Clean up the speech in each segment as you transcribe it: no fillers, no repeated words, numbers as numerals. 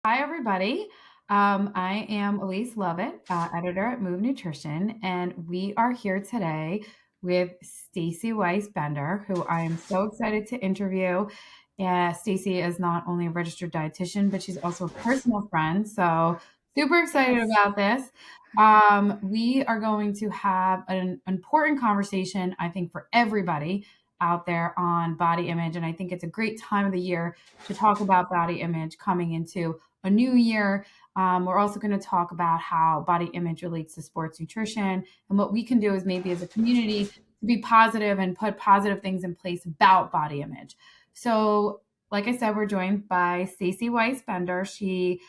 Hi, everybody. I am Elyse Lovett, editor at Move Nutrition, and we are here today with Stacey Bender, who I am so excited to interview. Stacey is not only a registered dietitian, but she's also a personal friend. So super excited Yes. about this. We are going to have an important conversation, I think, for everybody out there on body image. And I think it's a great time of the year to talk about body image coming into a new year. We're also going to talk about how body image relates to sports nutrition and what we can do is maybe as a community to be positive and put positive things in place about body image. So, like I said, we're joined by Stacey Bender. She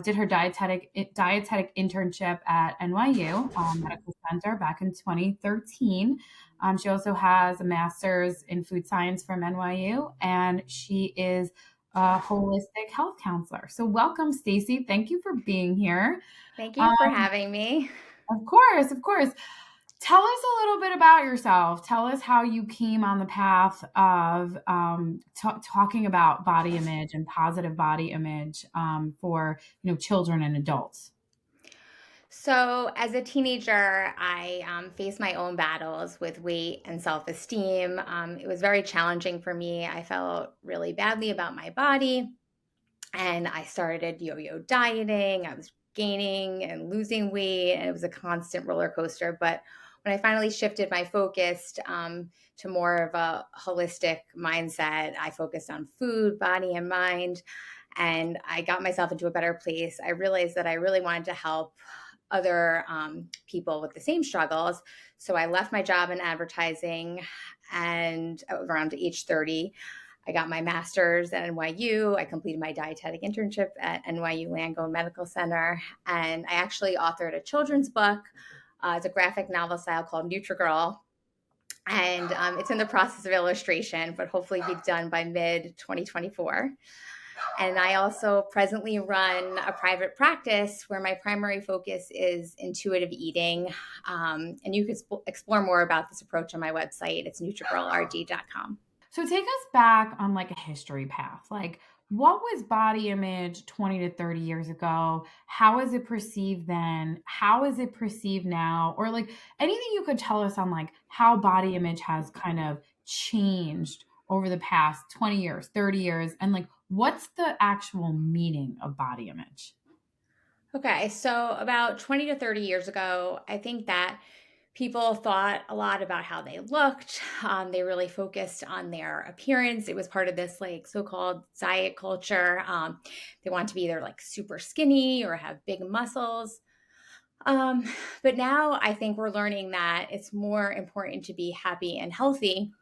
did her dietetic internship at NYU Medical Center back in 2013. She also has a master's in food science from NYU, and she is a holistic health counselor. So, welcome, Stacey. Thank you for being here. Thank Um, you for having me. of course, of course. Tell us a little bit about yourself. Tell us how you came on the path of talking about body image and positive body image for children and adults. So, as a teenager, I faced my own battles with weight and self esteem. It was very challenging for me. I felt really badly about my body, and I started yo yo dieting. I was gaining and losing weight, and it was a constant roller coaster. But when I finally shifted my focus to more of a holistic mindset, I focused on food, body, and mind, and I got myself into a better place. I realized that I really wanted to help other people with the same struggles. So I left my job in advertising, and around age 30, I got my master's at NYU. I completed my dietetic internship at NYU Langone Medical Center. And I actually authored a children's book. It's a graphic novel style called Nutrigirl. And it's in the process of illustration, but hopefully be done by mid 2024. And I also presently run a private practice where my primary focus is intuitive eating. And you can explore more about this approach on my website. It's NutrigirlRD.com. So take us back on like a history path. Like what was body image 20 to 30 years ago? How is it perceived then? How is it perceived now? Or like anything you could tell us on like how body image has kind of changed over the past 20 years, 30 years, and like what's the actual meaning of body image? Okay, so about 20 to 30 years ago, I think that people thought a lot about how they looked. They really focused on their appearance. It was part of this like so-called diet culture. They want to be either like super skinny or have big muscles. Um, but now I think we're learning that it's more important to be happy and healthy.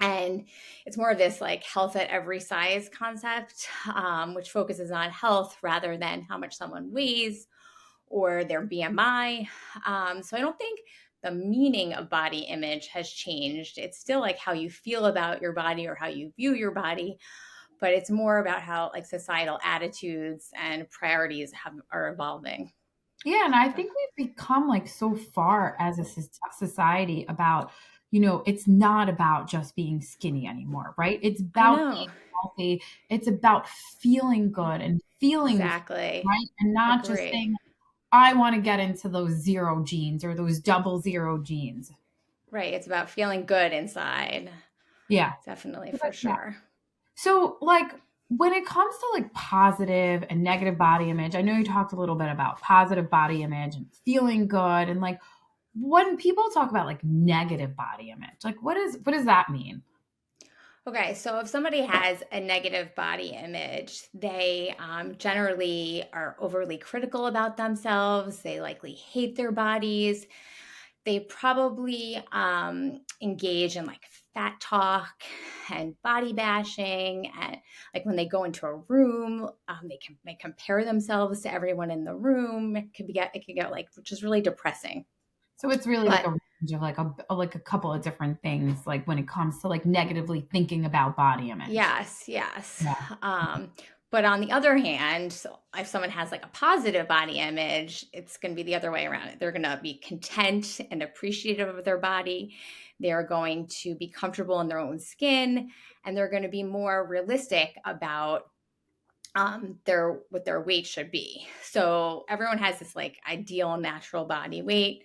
And it's more of this like health at every size concept, which focuses on health rather than how much someone weighs or their BMI. So I don't think the meaning of body image has changed. It's still like how you feel about your body or how you view your body, but it's more about how like societal attitudes and priorities are evolving. Yeah, and I think we've become like so far as a society about, it's not about just being skinny anymore, right? It's I about know. being healthy. It's about feeling good and feeling fit, Exactly. right? And not just Agree. saying, I want to get into those zero jeans or those double zero jeans. Right. It's about feeling good inside. Yeah. Definitely, So for yeah. sure. So, like, when it comes to like positive and negative body image, I know you talked a little bit about positive body image and feeling good and like when people talk about like negative body image, like what does that mean? Okay, so if somebody has a negative body image, they generally are overly critical about themselves. They likely hate their bodies. They probably engage in like fat talk and body bashing. And like when they go into a room, may compare themselves to everyone in the room. It can get like, which is really depressing. So it's really like But a range of like a couple of different things like when it comes to like negatively thinking about body image. yes, yes. Yeah. Um, but on the other hand, so if someone has like a positive body image, it's going to be the other way around. They're going to be content and appreciative of their body. They're going to be comfortable in their own skin, and they're going to be more realistic about their what their weight should be. So everyone has this like ideal natural body weight.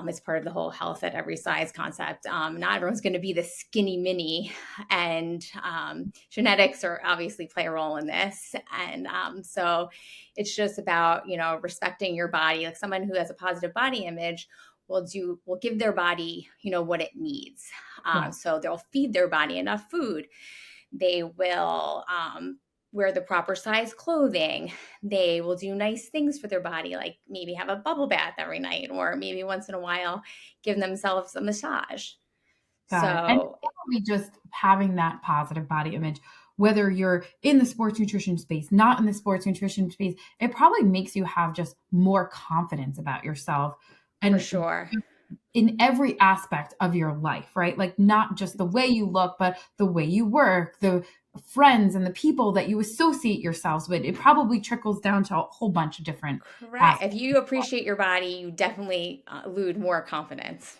It's part of the whole health at every size concept. Not everyone's going to be the skinny mini, and genetics are obviously play a role in this. And so it's just about respecting your body. Like someone who has a positive body image will give their body what it needs. Yeah. So they'll feed their body enough food. They will wear the proper size clothing. They will do nice things for their body, like maybe have a bubble bath every night, or maybe once in a while give themselves a massage. Got it. And So probably just having that positive body image, whether you're in the sports nutrition space, not in the sports nutrition space, it probably makes you have just more confidence about yourself for and sure. in every aspect of your life, right? Like not just the way you look, but the way you work, the friends and the people that you associate yourselves with. It probably trickles down to a whole bunch of different Correct. If aspects. you appreciate your body, you definitely elude more confidence.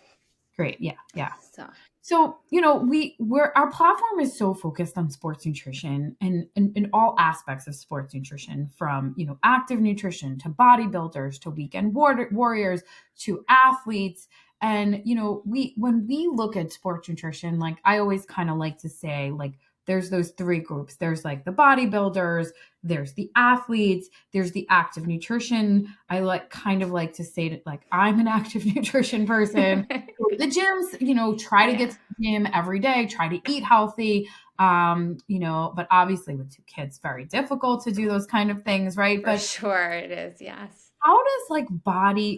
Great. Yeah. Yeah. So So, we're our platform is so focused on sports nutrition and in all aspects of sports nutrition, from, active nutrition to bodybuilders to weekend warriors to athletes. And, when we look at sports nutrition, like I always kind of like to say, like, there's those three groups. There's like the bodybuilders, there's the athletes, there's the active nutrition. I like to say that like I'm an active nutrition person. Go to the gyms, try to yeah, get to the gym every day, try to eat healthy. But obviously with two kids, very difficult to do those kind of things, right? for But sure it is. Yes. how does like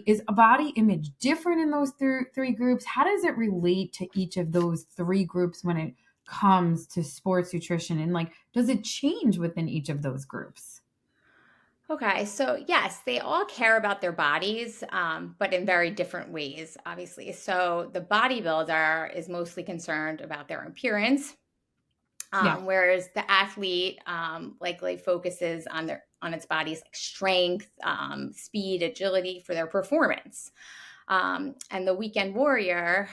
is a body image different in those three groups? How does it relate to each of those three groups when it comes to sports nutrition? And like, does it change within each of those groups? Okay, so yes, they all care about their bodies, but in very different ways, obviously. So the bodybuilder is mostly concerned about their appearance, Yeah. whereas the athlete likely focuses on its body's like strength, speed, agility for their performance. And the weekend warrior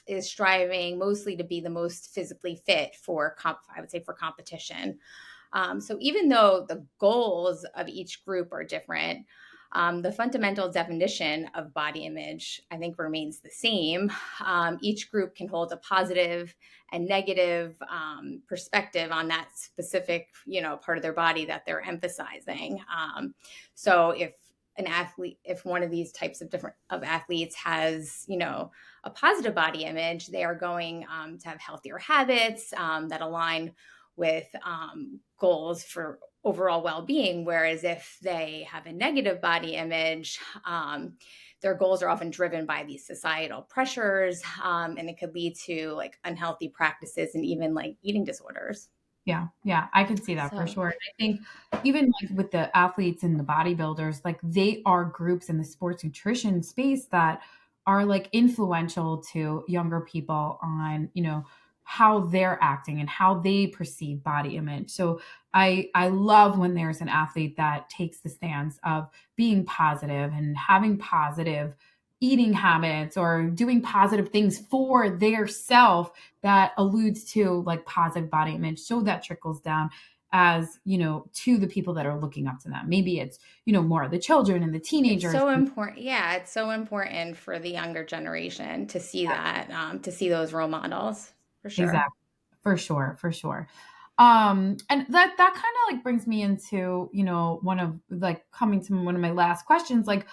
is striving mostly to be the most physically fit for I would say for competition. So even though the goals of each group are different, the fundamental definition of body image, I think, remains the same. Each group can hold a positive and negative perspective on that specific, part of their body that they're emphasizing. So if one of these types of athletes has, a positive body image, they are going to have healthier habits that align with goals for overall well-being. Whereas if they have a negative body image, their goals are often driven by these societal pressures, and it could lead to like unhealthy practices and even like eating disorders. Yeah, yeah, I can see that for So sure. And I think even like with the athletes and the bodybuilders, like they are groups in the sports nutrition space that are like influential to younger people on, how they're acting and how they perceive body image. So I love when there's an athlete that takes the stance of being positive and having positive eating habits or doing positive things for their self that alludes to like positive body image, so that trickles down as to the people that are looking up to them. Maybe it's more of the children and the it's teenagers. so important. Yeah, it's so important for the younger generation to see that, to see those role models for sure. Exactly. For sure, for sure. And that kind of like brings me into one of like coming to one of my last questions. Like,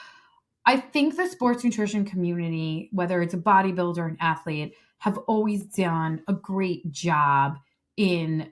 I think the sports nutrition community, whether it's a bodybuilder or an athlete, have always done a great job in,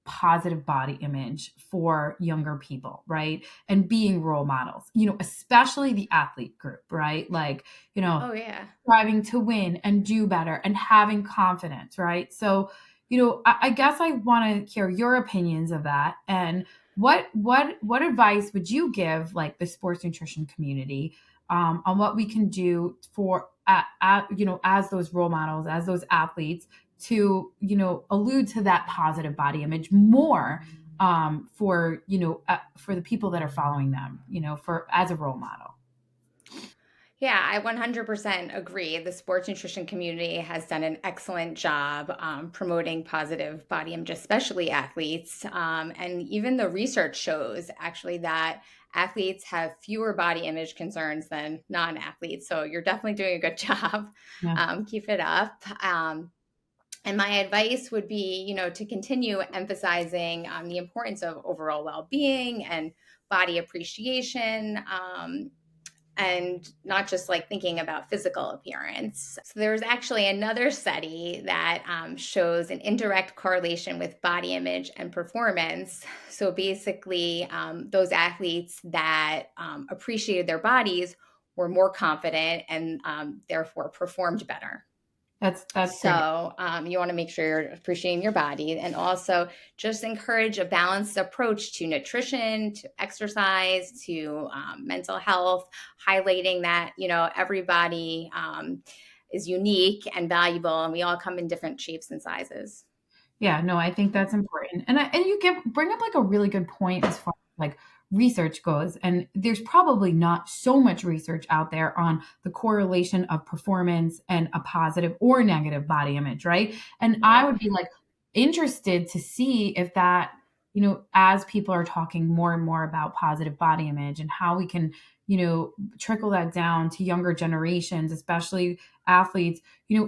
positive body image for younger people, right? And being role models, especially the athlete group, right? Like, Oh yeah. striving to win and do better and having confidence, right? So, I guess I want to hear your opinions of that. And what advice would you give like the sports nutrition community on what we can do for as those role models, as those athletes, to allude to that positive body image more for the people that are following them, for as a role model. Yeah, I 100% agree. The sports nutrition community has done an excellent job promoting positive body image, especially athletes. And even the research shows actually that athletes have fewer body image concerns than non-athletes. So you're definitely doing a good job. Yeah. Keep it up. And my advice would be, to continue emphasizing the importance of overall well-being and body appreciation. And not just like thinking about physical appearance. So there was actually another study that shows an indirect correlation with body image and performance. So basically, those athletes that appreciated their bodies were more confident and therefore performed better. That's great. So you want to make sure you're appreciating your body, and also just encourage a balanced approach to nutrition, to exercise, to mental health, highlighting that, everybody is unique and valuable, and we all come in different shapes and sizes. Yeah, no, I think that's important. And you bring up like a really good point as far as like research goes. And there's probably not so much research out there on the correlation of performance and a positive or negative body image, right? And I Right. would be like interested to see if that, as people are talking more and more about positive body image and how we can, trickle that down to younger generations, especially athletes,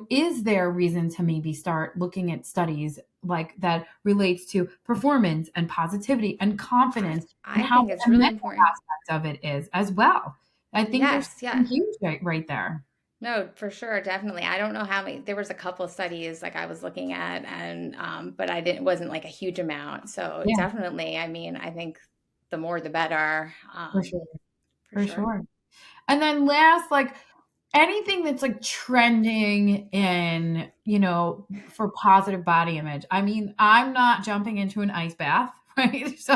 is there reason to maybe start looking at studies like that relates to performance and positivity and confidence and I how think it's the really mental important. aspect of it is as well. I think there's Yes, yeah. something huge right there. No, for sure, definitely. I don't know how many. There was a couple of studies like I was looking at, and but I didn't. Wasn't like a huge amount. So Yeah, definitely, I mean, I think the more the better, for sure. for For sure. sure. And then last, like anything that's like trending in, for positive body image. I mean, I'm not jumping into an ice bath, right? So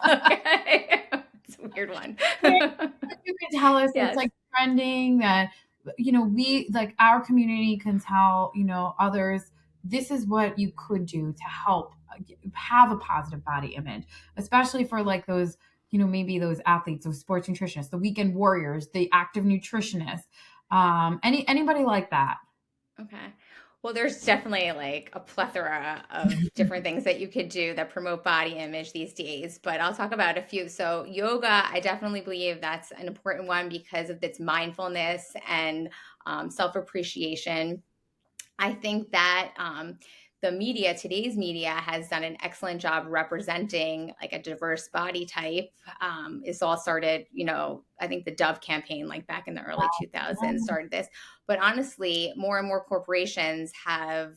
Okay, it's a weird one. you can tell us it's Yes, like trending that, we like our community can tell, others this is what you could do to help have a positive body image, especially for like those, maybe those athletes, those sports nutritionists, the weekend warriors, the active nutritionists, anybody like that. okay. Well, there's definitely like a plethora of different things that you could do that promote body image these days, but I'll talk about a few. So, yoga, I definitely believe that's an important one because of its mindfulness and self appreciation. I think that the media, today's media, has done an excellent job representing like a diverse body type. It's all started, I think the Dove campaign, like back in the early 2000s, started this. But honestly, more and more corporations have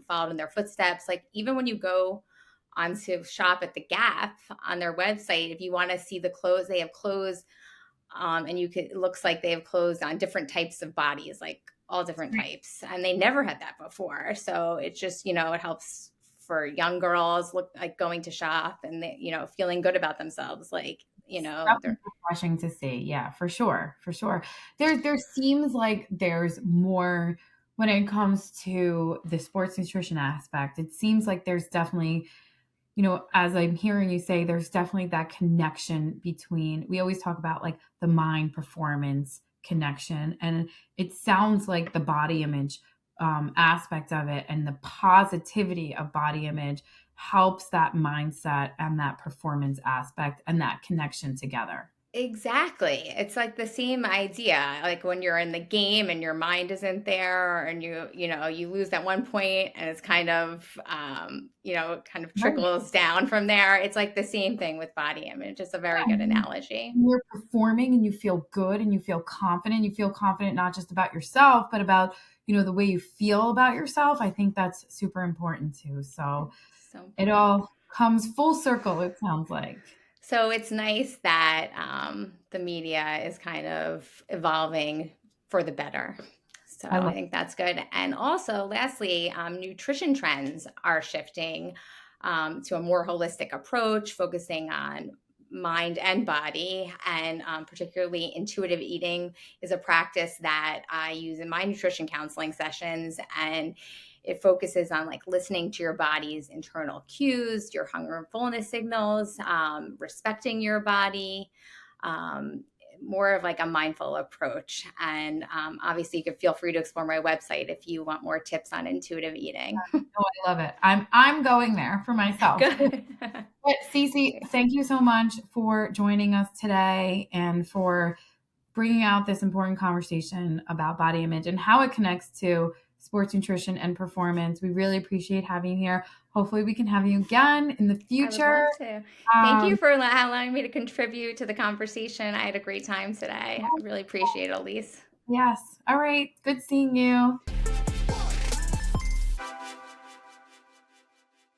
followed in their footsteps. Like even when you go onto shop at the Gap on their website, if you want to see the clothes, they have clothes and it looks like they have clothes on different types of bodies, like all different types, and they never had that before. So it's just, it helps for young girls look like going to shop and they, feeling good about themselves, like, Definitely they're refreshing to see. Yeah, for sure, for sure. There seems like there's more when it comes to the sports nutrition aspect. It seems like there's definitely, as I'm hearing you say, there's definitely that connection between, we always talk about like the mind performance connection. And it sounds like the body image aspect of it and the positivity of body image helps that mindset and that performance aspect and that connection together. exactly. It's like the same idea. Like when you're in the game and your mind isn't there and you lose that one point and it's kind of kind of Right. trickles down from there. It's like the same thing with body image. It's a very good And analogy. when you're performing and you feel good and you feel confident not just about yourself, but about, the way you feel about yourself. I think that's super important too. So So it important. all comes full circle, it sounds like. So it's nice that the media is kind of evolving for the better. So I I love think that's good. And also, lastly, nutrition trends are shifting to a more holistic approach, focusing on mind and body. And particularly, intuitive eating is a practice that I use in my nutrition counseling sessions. And it focuses on like listening to your body's internal cues, your hunger and fullness signals, respecting your body, um, more of like a mindful approach. And obviously you could feel free to explore my website if you want more tips on intuitive eating. Oh, I love it. I'm going there for myself. Good. But Stacey, thank you so much for joining us today and for bringing out this important conversation about body image and how it connects to sports nutrition and performance. We really appreciate having you here. Hopefully we can have you again in the I would future. love to. Thank you for allowing me to contribute to the conversation. I had a great time today. I really appreciate it, Elyse. Yes. All right. Good seeing you.